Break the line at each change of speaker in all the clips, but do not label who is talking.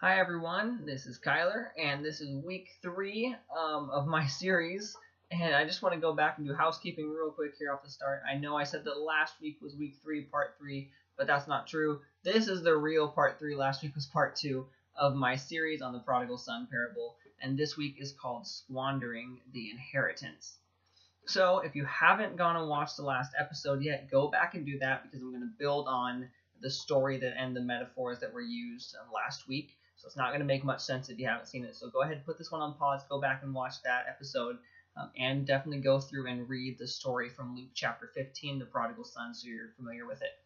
Hi everyone, this is Kyler, and this is week 3 of my series. And I just want to go back and do housekeeping real quick here off the start. I know I said that last week was week 3, part 3, but that's not true. This is the real part 3. Last week was part 2 of my series on the prodigal son parable, and this week is called Squandering the Inheritance. So if you haven't gone and watched the last episode yet, go back and do that because I'm going to build on the story and the metaphors that were used last week. So it's not going to make much sense if you haven't seen it. So go ahead and put this one on pause, go back and watch that episode, and definitely go through and read the story from Luke chapter 15, the prodigal son, so you're familiar with it.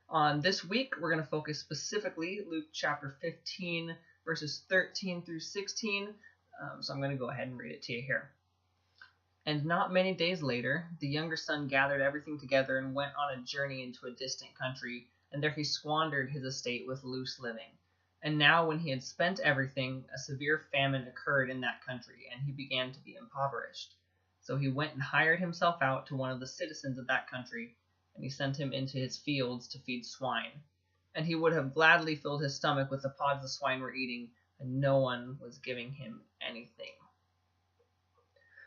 On this week, we're going to focus specifically Luke chapter 15, verses 13 through 16. So I'm going to go ahead and read it to you here. And not many days later, the younger son gathered everything together and went on a journey into a distant country, and there he squandered his estate with loose living. And now when he had spent everything, a severe famine occurred in that country, and he began to be impoverished. So he went and hired himself out to one of the citizens of that country, and he sent him into his fields to feed swine. And he would have gladly filled his stomach with the pods the swine were eating, and no one was giving him anything.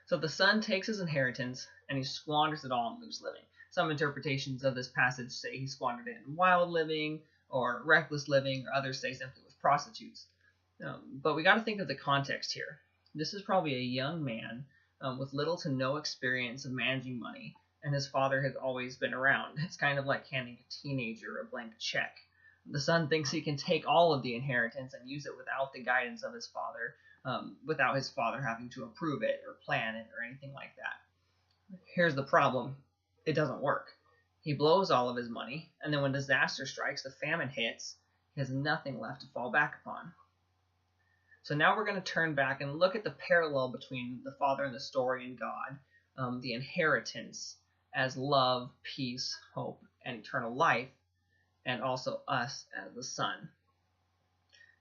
So the son takes his inheritance, and he squanders it all in loose living. Some interpretations of this passage say he squandered it in wild living, or reckless living, or others say simply with prostitutes. But we got to think of the context here. This is probably a young man with little to no experience of managing money, and his father has always been around. It's kind of like handing a teenager a blank check. The son thinks he can take all of the inheritance and use it without the guidance of his father, without his father having to approve it or plan it or anything like that. Here's the problem. It doesn't work. He blows all of his money, and then when disaster strikes, the famine hits, he has nothing left to fall back upon. So now we're going to turn back and look at the parallel between the father in the story and God, the inheritance as love, peace, hope, and eternal life, and also us as the son.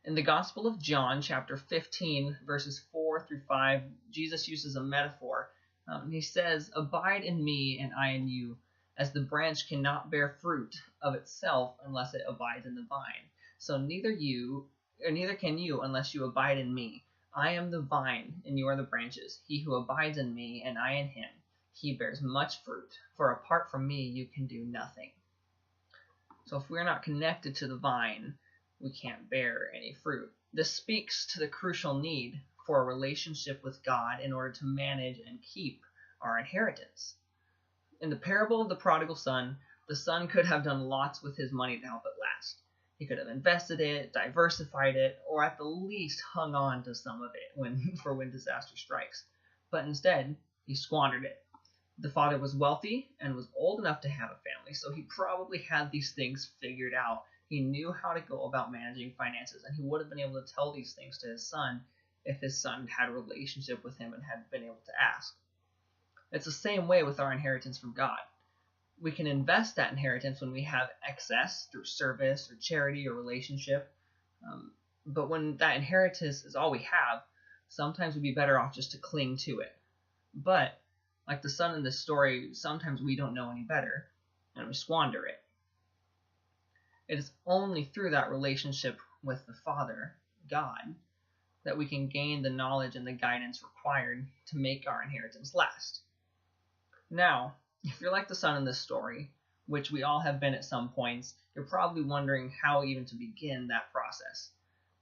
In the Gospel of John, chapter 15, verses 4 through 5, Jesus uses a metaphor. He says, "Abide in me and I in you, as the branch cannot bear fruit of itself unless it abides in the vine. So neither can you unless you abide in me. I am the vine, and you are the branches. He who abides in me and I in him, he bears much fruit, for apart from me you can do nothing." So if we're not connected to the vine, we can't bear any fruit. This speaks to the crucial need for a relationship with God in order to manage and keep our inheritance. In the parable of the prodigal son, the son could have done lots with his money to help it last. He could have invested it, diversified it, or at the least hung on to some of it when disaster strikes. But instead, he squandered it. The father was wealthy and was old enough to have a family, so he probably had these things figured out. He knew how to go about managing finances, and he would have been able to tell these things to his son if his son had a relationship with him and had been able to ask. It's the same way with our inheritance from God. We can invest that inheritance when we have excess through service or charity or relationship, but when that inheritance is all we have, sometimes we'd be better off just to cling to it. But like the son in this story, sometimes we don't know any better, and we squander it. It is only through that relationship with the Father, God, that we can gain the knowledge and the guidance required to make our inheritance last. Now, if you're like the son in this story, which we all have been at some points, you're probably wondering how even to begin that process.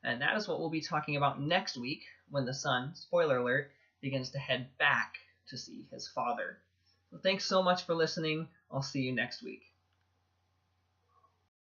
And that is what we'll be talking about next week when the son, spoiler alert, begins to head back to see his father. So thanks so much for listening. I'll see you next week.